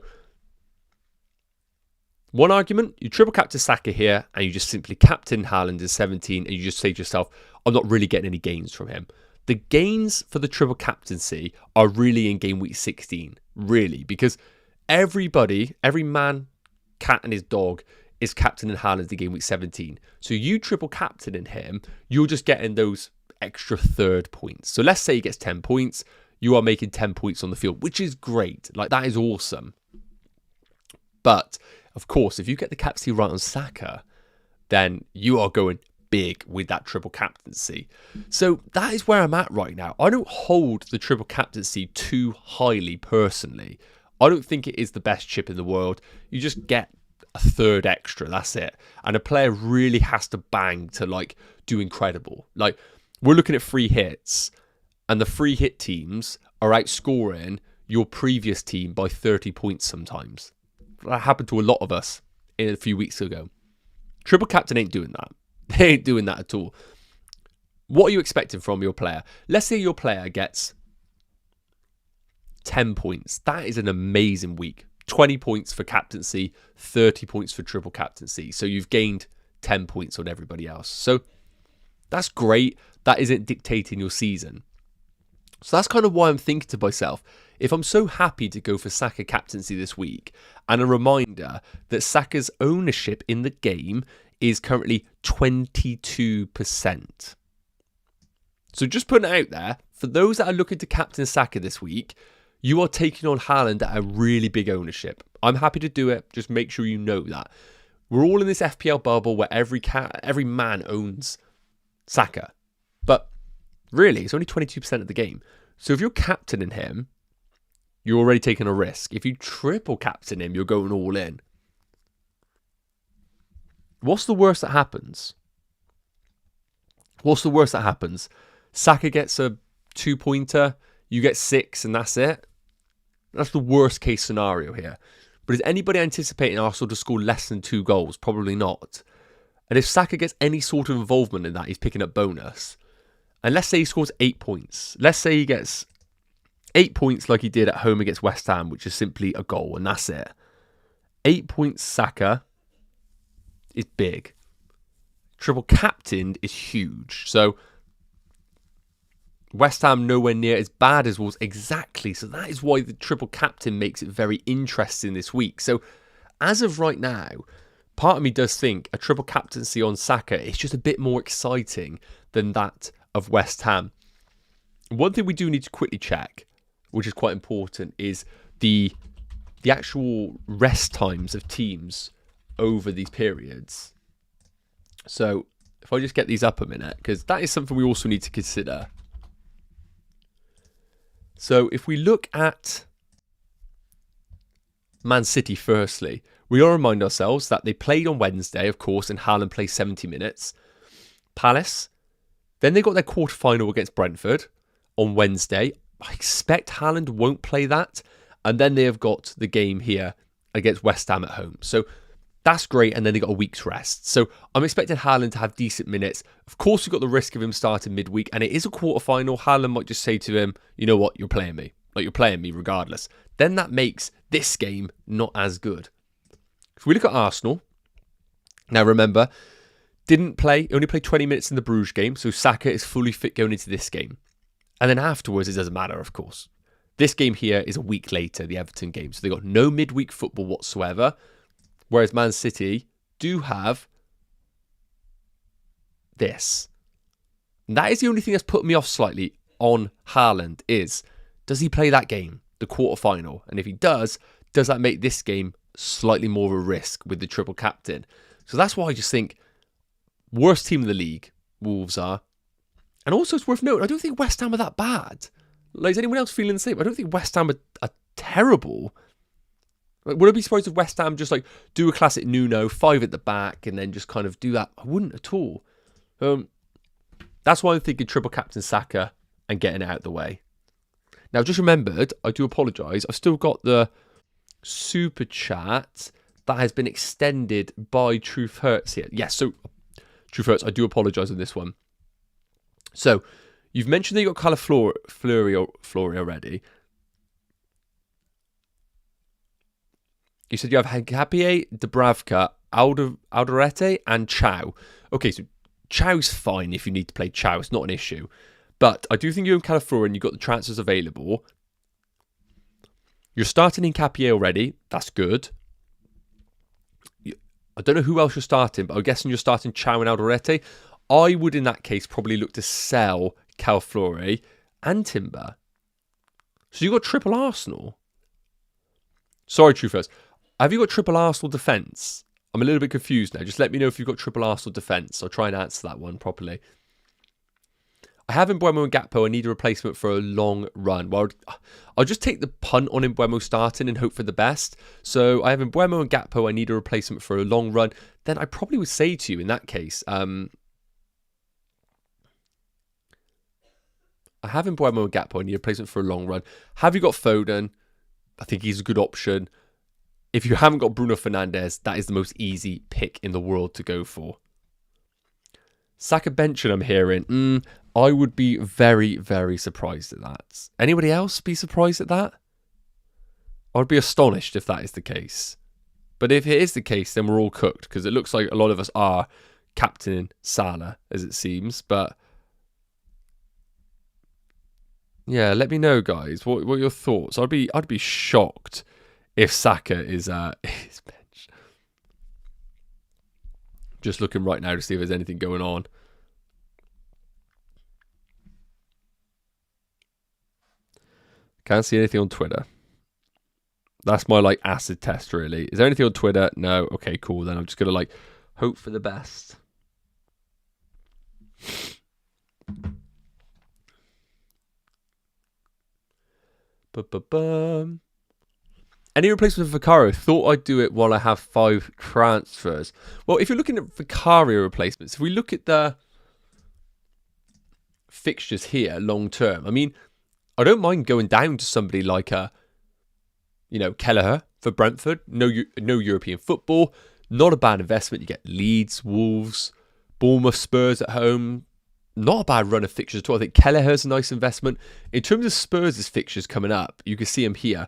one argument, you triple captain Saka here, and you just simply captain Haaland in 17, and you just say to yourself, I'm not really getting any gains from him. The gains for the triple captaincy are really in game week 16, really, because everybody, every man, cat and his dog is captaining Haaland in game week 17. So you triple captaining him, you're just getting those extra third points. So let's say he gets 10 points, you are making 10 points on the field, which is great. Like, that is awesome. But of course, if you get the captaincy right on Saka, then you are going big with that triple captaincy. So that is where I'm at right now. I don't hold the triple captaincy too highly personally. I don't think it is the best chip in the world. You just get a third extra, that's it. And a player really has to bang to like do incredible. Like, we're looking at free hits, and the free hit teams are outscoring your previous team by 30 points sometimes. That happened to a lot of us a few weeks ago. Triple captain ain't doing that. They ain't doing that at all. What are you expecting from your player? Let's say your player gets 10 points. That is an amazing week. 20 points for captaincy, 30 points for triple captaincy. So you've gained 10 points on everybody else. So that's great. That isn't dictating your season. So that's kind of why I'm thinking to myself, if I'm so happy to go for Saka captaincy this week, and a reminder that Saka's ownership in the game is currently 22%. So just putting it out there, for those that are looking to captain Saka this week, you are taking on Haaland at a really big ownership. I'm happy to do it. Just make sure you know that. We're all in this FPL bubble where every man owns Saka. But really, it's only 22% of the game. So if you're captaining him, you're already taking a risk. If you triple captain him, you're going all in. What's the worst that happens? What's the worst that happens? Saka gets a 2-pointer, you get 6, and that's it. That's the worst case scenario here. But is anybody anticipating Arsenal to score less than 2 goals? Probably not. And if Saka gets any sort of involvement in that, he's picking up bonus. And let's say he scores 8 points. Let's say he gets 8 points like he did at home against West Ham, which is simply a goal, and that's it. 8 points Saka is big. Triple captained is huge. So West Ham nowhere near as bad as was. Exactly. So that is why the triple captain makes it very interesting this week. So as of right now, part of me does think a triple captaincy on Saka is just a bit more exciting than that of West Ham. One thing we do need to quickly check, which is quite important, is the actual rest times of teams over these periods. So if I just get these up a minute, because that is something we also need to consider. So if we look at Man City firstly, we all remind ourselves that they played on Wednesday, of course, and Haaland played 70 minutes. Palace, then they got their quarter-final against Brentford on Wednesday. I expect Haaland won't play that. And then they have got the game here against West Ham at home. So that's great. And then they got a week's rest. So I'm expecting Haaland to have decent minutes. Of course, we've got the risk of him starting midweek. And it is a quarter-final. Haaland might just say to him, you know what, you're playing me. like you're playing me regardless, then that makes this game not as good. If we look at Arsenal, now remember, only played 20 minutes in the Bruges game, so Saka is fully fit going into this game. And then afterwards, it doesn't matter, of course. This game here is a week later, the Everton game, so they got no midweek football whatsoever, whereas Man City do have this. And that is the only thing that's put me off slightly on Haaland is, does he play that game, the quarterfinal? And if he does that make this game slightly more of a risk with the triple captain? So that's why I just think worst team in the league, Wolves are. And also it's worth noting, I don't think West Ham are that bad. Like, is anyone else feeling the same? I don't think West Ham are terrible. Like, would I be surprised if West Ham just like do a classic Nuno, 5 at the back, and then just kind of do that? I wouldn't at all. That's why I'm thinking triple captain Saka and getting it out of the way. Now, just remembered, I do apologise. I've still got the super chat that has been extended by Truth Hurts here. Yes, so Truth Hurts, I do apologise on this one. So, you've mentioned that you got Fleury already. You said you have Happy, Dubravka, Alderete, and Chow. Okay, so Chow's fine if you need to play Chow. It's not an issue. But I do think you're in Calaflora and you've got the transfers available. You're starting in Capier already. That's good. I don't know who else you're starting, but I'm guessing you're starting Chow and Alderete. I would, in that case, probably look to sell Calaflora and Timber. So you've got triple Arsenal. Sorry, Truthers. Have you got triple Arsenal defence? I'm a little bit confused now. Just let me know if you've got triple Arsenal defence. I'll try and answer that one properly. I have Mbeumo and Gakpo. I need a replacement for a long run. Well, I'll just take the punt on Mbeumo starting and hope for the best. So I have Mbeumo and Gakpo. I need a replacement for a long run. Then I probably would say to you in that case, I have Mbeumo and Gakpo. I need a replacement for a long run. Have you got Foden? I think he's a good option. If you haven't got Bruno Fernandes, that is the most easy pick in the world to go for. Saka benching, I'm hearing. I would be very, very surprised at that. Anybody else be surprised at that? I would be astonished if that is the case. But if it is the case, then we're all cooked, because it looks like a lot of us are captaining Salah, as it seems. But yeah, let me know, guys. What are your thoughts? I'd be shocked if Saka is his bench. Just looking right now to see if there's anything going on. Can't see anything on Twitter. That's my acid test, really. Is there anything on Twitter? No. Okay, cool. Then I'm just gonna hope for the best. Any replacement for Vicario? Thought I'd do it while I have 5 transfers. Well, if you're looking at Vicario replacements, if we look at the fixtures here long term, I mean, I don't mind going down to somebody like Kelleher for Brentford. No European football. Not a bad investment. You get Leeds, Wolves, Bournemouth, Spurs at home. Not a bad run of fixtures at all. I think Kelleher's a nice investment. In terms of Spurs' fixtures coming up, you can see them here.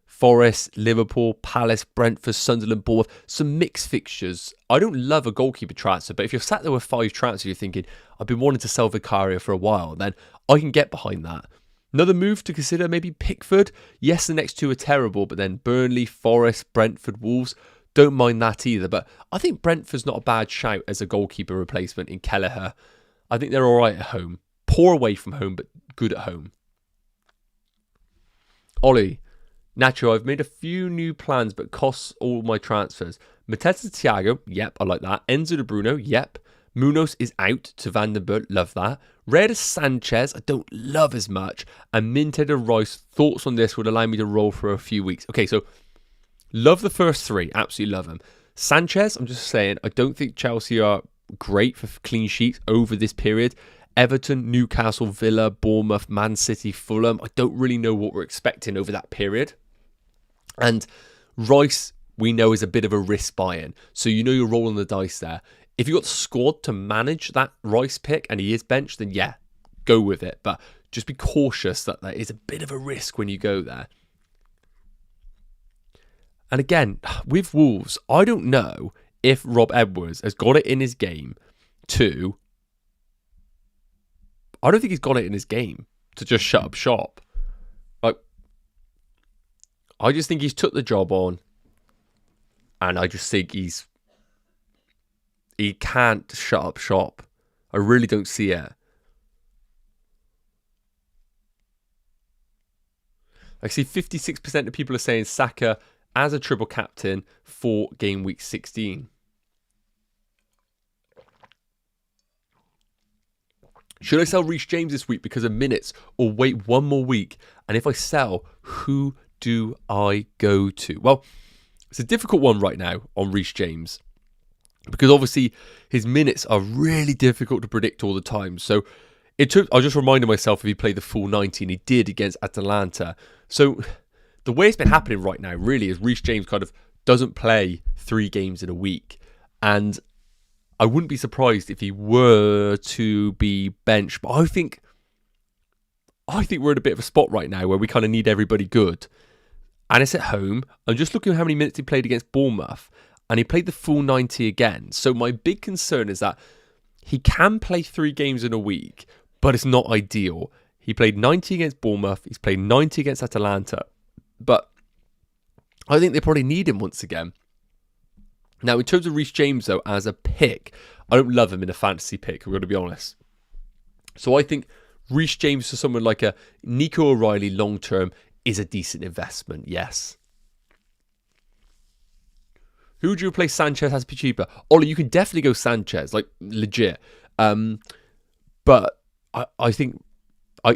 Forest, Liverpool, Palace, Brentford, Sunderland, Bournemouth. Some mixed fixtures. I don't love a goalkeeper transfer, but if you're sat there with 5 transfers, you're thinking, I've been wanting to sell Vicario for a while, then I can get behind that. Another move to consider, maybe Pickford. Yes, the next 2 are terrible, but then Burnley, Forest, Brentford, Wolves. Don't mind that either. But I think Brentford's not a bad shout as a goalkeeper replacement in Kelleher. I think they're all right at home. Poor away from home, but good at home. Ollie. Nacho, I've made a few new plans, but costs all my transfers. Mateta Thiago, yep, I like that. Enzo de Bruno, yep. Munoz is out to Van den Berg, love that. Reda Sanchez, I don't love as much. And Minted and Rice, thoughts on this would allow me to roll for a few weeks. Okay, so love the first 3, absolutely love them. Sanchez, I'm just saying, I don't think Chelsea are great for clean sheets over this period. Everton, Newcastle, Villa, Bournemouth, Man City, Fulham. I don't really know what we're expecting over that period. And Rice, we know, is a bit of a risk buy-in. So you're rolling the dice there. If you've got the squad to manage that Rice pick and he is benched, then yeah, go with it. But just be cautious that there is a bit of a risk when you go there. And again, with Wolves, I don't know if Rob Edwards has got it in his game to... I don't think he's got it in his game to just shut up shop. Like, I just think he's took the job on, and I just think he can't shut up shop. I really don't see it. I see 56% of people are saying Saka as a triple captain for game week 16. Should I sell Reece James this week because of minutes, or wait one more week? And if I sell, who do I go to? Well, it's a difficult one right now on Reece James, because obviously his minutes are really difficult to predict all the time. So I just reminded myself if he played the full 90, and he did against Atalanta. So the way it's been happening right now really is Reece James kind of doesn't play 3 games in a week. And I wouldn't be surprised if he were to be benched. But I think we're in a bit of a spot right now where we kind of need everybody good. And it's at home. I'm just looking at how many minutes he played against Bournemouth, and he played the full 90 again. So my big concern is that he can play 3 games in a week, but it's not ideal. He played 90 against Bournemouth. He's played 90 against Atalanta. But I think they probably need him once again. Now, in terms of Reece James, though, as a pick, I don't love him in a fantasy pick, we're going to be honest. So I think Reece James for someone like a Nico O'Reilly long-term is a decent investment, yes. Who would you replace Sanchez as cheaper? Ollie, you can definitely go Sanchez, like legit. But I think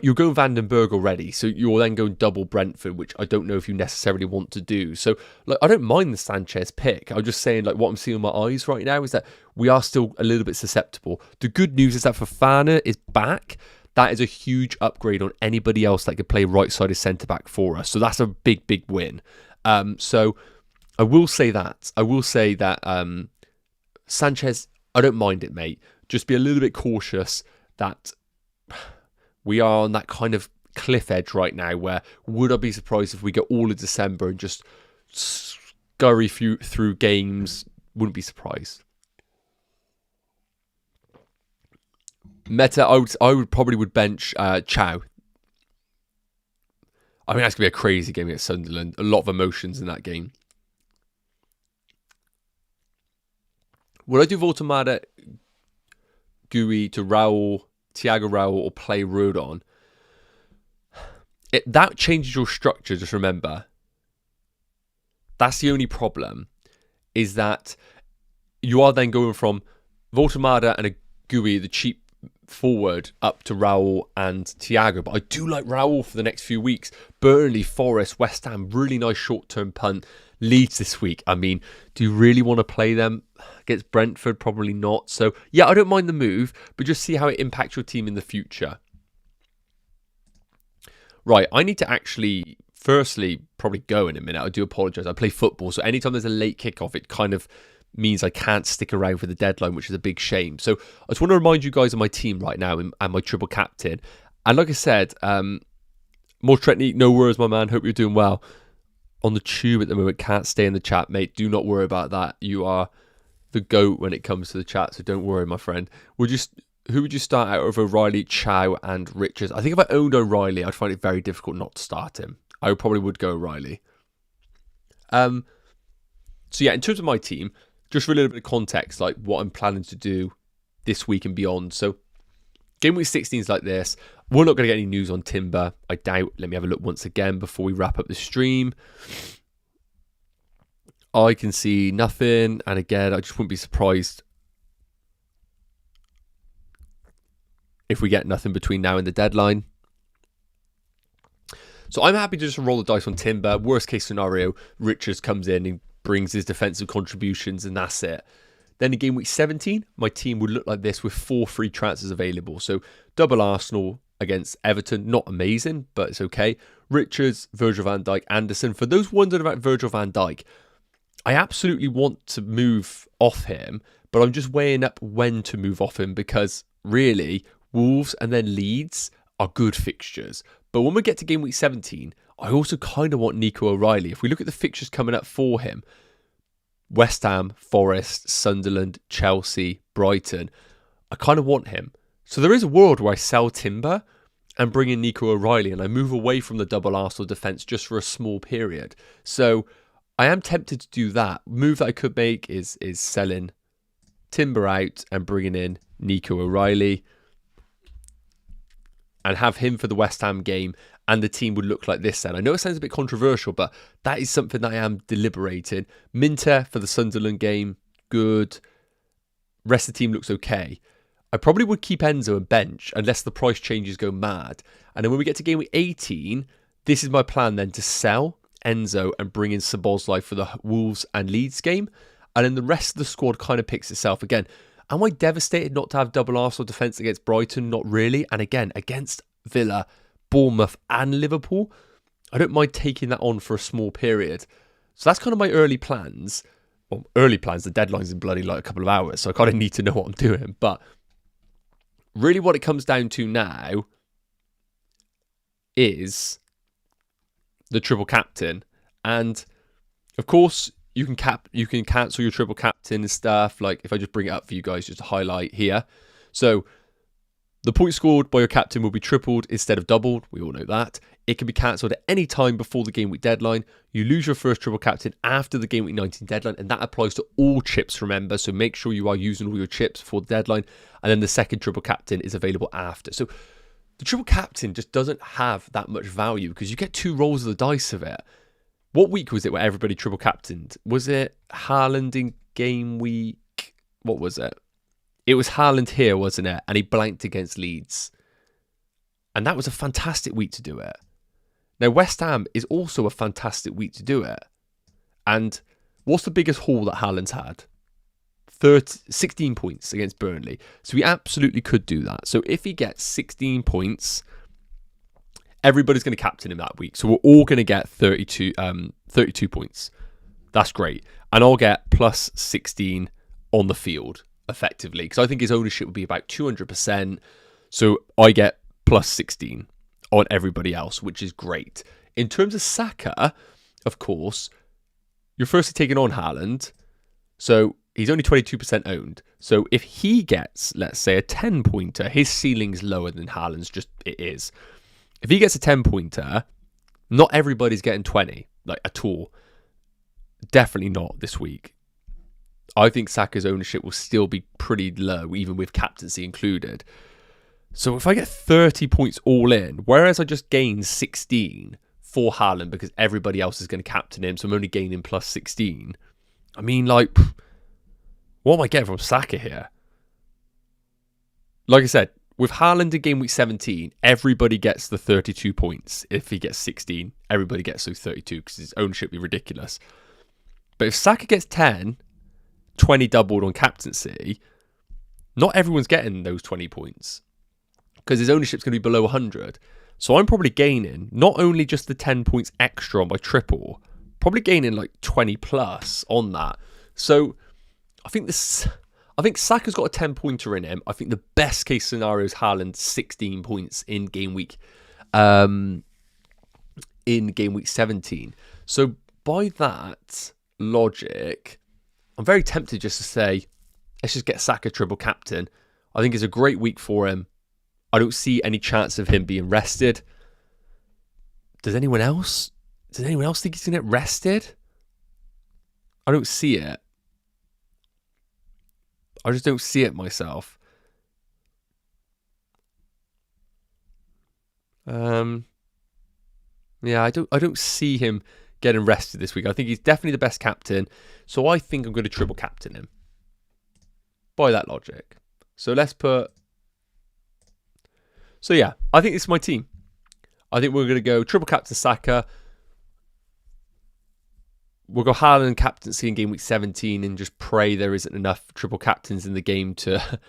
you're going Vandenberg already, so you're then going double Brentford, which I don't know if you necessarily want to do. So like, I don't mind the Sanchez pick. I'm just saying, like, what I'm seeing with my eyes right now is that we are still a little bit susceptible. The good news is that Fofana is back. That is a huge upgrade on anybody else that could play right-sided centre-back for us. So that's a big, big win. So I will say that. Sanchez, I don't mind it, mate. Just be a little bit cautious that we are on that kind of cliff edge right now where would I be surprised if we get all of December and just scurry through games? Wouldn't be surprised. Meta, I would probably bench Chow. I mean, that's going to be a crazy game against Sunderland. A lot of emotions in that game. Would I do Voltemada, Gui to Raul, Thiago Raul, or play Rodon? That changes your structure, just remember. That's the only problem, is that you are then going from Voltemada and a Gui, the cheap forward, up to Raul and Thiago. But I do like Raul for the next few weeks. Burnley, Forest, West Ham, really nice short-term punt. Leeds this week. I mean, do you really want to play them against Brentford? Probably not. So, yeah, I don't mind the move, but just see how it impacts your team in the future. Right, I need to actually, firstly, probably go in a minute. I do apologise. I play football, so anytime there's a late kickoff, it kind of means I can't stick around for the deadline, which is a big shame. So, I just want to remind you guys of my team right now and my triple captain. And like I said, more Tretney, no worries, my man. Hope you're doing well. On the tube at the moment, can't stay in the chat, mate. Do not worry about that. You are the GOAT when it comes to the chat, so don't worry, my friend. Who would you start out of O'Reilly, Chow, and Richards? I think if I owned O'Reilly, I'd find it very difficult not to start him. I probably would go O'Reilly. So yeah, in terms of my team, just for a little bit of context, like what I'm planning to do this week and beyond. So game week 16 is like this. We're not going to get any news on Timber, I doubt. Let me have a look once again before we wrap up the stream. I can see nothing. And again, I just wouldn't be surprised if we get nothing between now and the deadline. So I'm happy to just roll the dice on Timber. Worst case scenario, Richards comes in and brings his defensive contributions, and that's it. Then in game week 17, my team would look like this with 4 free transfers available. So double Arsenal against Everton, not amazing, but it's okay. Richards, Virgil van Dijk, Anderson. For those wondering about Virgil van Dijk, I absolutely want to move off him, but I'm just weighing up when to move off him, because really, Wolves and then Leeds are good fixtures. But when we get to game week 17, I also kind of want Nico O'Reilly. If we look at the fixtures coming up for him, West Ham, Forest, Sunderland, Chelsea, Brighton, I kind of want him. So there is a world where I sell Timber and bring in Nico O'Reilly and I move away from the double Arsenal defence just for a small period. So I am tempted to do that. Move that I could make is selling Timber out and bringing in Nico O'Reilly and have him for the West Ham game, and the team would look like this then. I know it sounds a bit controversial, but that is something that I am deliberating. Minter for the Sunderland game, good. Rest of the team looks okay. I probably would keep Enzo and bench unless the price changes go mad. And then when we get to game week 18, this is my plan then to sell Enzo and bring in Szoboszlai for the Wolves and Leeds game. And then the rest of the squad kind of picks itself again. Am I devastated not to have double Arsenal defence against Brighton? Not really. And again, against Villa, Bournemouth and Liverpool, I don't mind taking that on for a small period. So that's kind of my early plans. Well, early plans, the deadline's in bloody like a couple of hours, so I kind of need to know what I'm doing. But really what it comes down to now is the triple captain. And of course, you can cancel your triple captain and stuff. Like if I just bring it up for you guys just to highlight here. So the points scored by your captain will be tripled instead of doubled. We all know that. It can be cancelled at any time before the game week deadline. You lose your first triple captain after the game week 19 deadline, and that applies to all chips, remember. So make sure you are using all your chips for the deadline. And then the second triple captain is available after. So the triple captain just doesn't have that much value because you get 2 rolls of the dice of it. What week was it where everybody triple captained? Was it Haaland in game week? What was it? It was Haaland here, wasn't it? And he blanked against Leeds. And that was a fantastic week to do it. Now, West Ham is also a fantastic week to do it. And what's the biggest haul that Haaland's had? 16 points against Burnley. So he absolutely could do that. So if he gets 16 points, everybody's going to captain him that week. So we're all going to get 32 points. That's great. And I'll get plus 16 on the field, effectively. Because I think his ownership would be about 200%. So I get plus 16 on everybody else, which is great. In terms of Saka, of course, you're firstly taking on Haaland. So he's only 22% owned. So if he gets, let's say, a 10-pointer, his ceiling's lower than Haaland's, just it is. If he gets a 10-pointer, not everybody's getting 20, like at all. Definitely not this week. I think Saka's ownership will still be pretty low, even with captaincy included. So if I get 30 points all in, whereas I just gained 16 for Haaland because everybody else is going to captain him, so I'm only gaining plus 16. I mean, like, what am I getting from Saka here? Like I said, with Haaland in game week 17, everybody gets the 32 points. If he gets 16, everybody gets those 32 because his ownership would be ridiculous. But if Saka gets 10, 20 doubled on captaincy, not everyone's getting those 20 points because his ownership's going to be below 100. So I'm probably gaining not only just the 10 points extra on my triple, probably gaining like 20 plus on that. So I think Saka's got a 10-pointer in him. I think the best case scenario is Haaland 16 points in game week 17. So by that logic, I'm very tempted just to say, let's just get Saka triple captain. I think it's a great week for him. I don't see any chance of him being rested. Does anyone else think he's going to get rested? I don't see it. I just don't see it myself. Yeah, I don't see him getting rested this week. I think he's definitely the best captain. So I think I'm going to triple captain him. By that logic. So let's put... So yeah, I think this is my team. I think we're going to go triple captain Saka. We'll go Haaland captaincy in game week 17 and just pray there isn't enough triple captains in the game to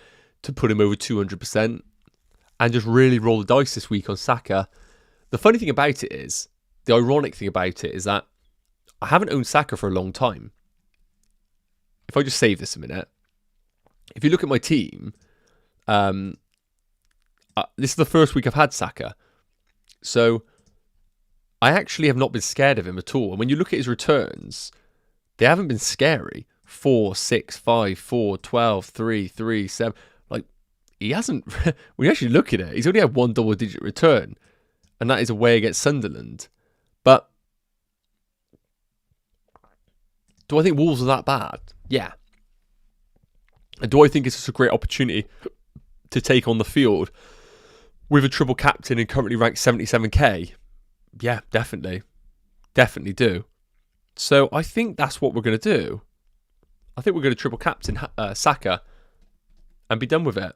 put him over 200%. And just really roll the dice this week on Saka. The funny thing about it is, the ironic thing about it is that I haven't owned Saka for a long time. If I just save this a minute. If you look at my team, this is the first week I've had Saka. So I actually have not been scared of him at all. And when you look at his returns, they haven't been scary. 4, 6, 5, 4, 12, 3, 3, 7. Like, he hasn't... when you actually look at it, he's only had one double-digit return. And that is away against Sunderland. But do I think Wolves are that bad? Yeah. And do I think it's just a great opportunity to take on the field with a triple captain and currently ranked 77k? Yeah, definitely. Definitely do. So I think that's what we're going to do. I think we're going to triple captain Saka and be done with it.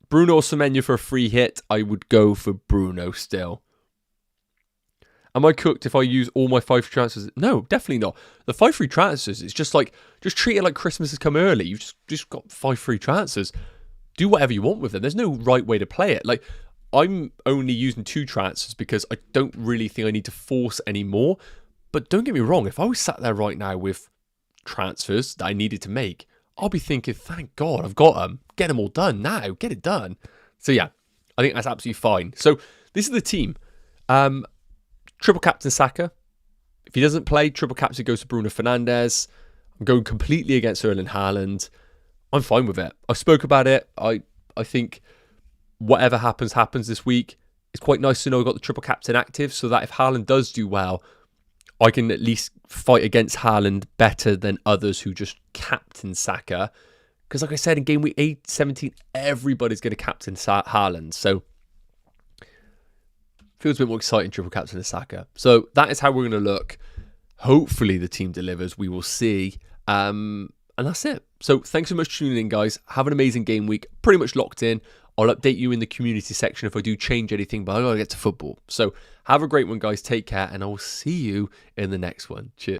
Bruno or Semenyo for a free hit. I would go for Bruno still. Am I cooked if I use all my 5 free transfers? No, definitely not. The 5 free transfers, it's just like, just treat it like Christmas has come early. You've just got 5 free transfers. Do whatever you want with them. There's no right way to play it. Like, I'm only using 2 transfers because I don't really think I need to force any more. But don't get me wrong, if I was sat there right now with transfers that I needed to make, I'll be thinking, thank God I've got them. Get them all done now. Get it done. So yeah, I think that's absolutely fine. So this is the team. Triple captain Saka. If he doesn't play, triple captain goes to Bruno Fernandes. I'm going completely against Erling Haaland. I'm fine with it. I spoke about it. I think whatever happens this week. It's quite nice to know I've got the triple captain active so that if Haaland does do well, I can at least fight against Haaland better than others who just captain Saka. Because like I said, in game week 17, everybody's going to captain Haaland. So feels a bit more exciting triple captain Saka. So that is how we're going to look. Hopefully the team delivers. We will see. And that's it. So thanks so much for tuning in, guys. Have an amazing game week. Pretty much locked in. I'll update you in the community section if I do change anything, but I got to get to football. So have a great one, guys. Take care, and I will see you in the next one. Cheers.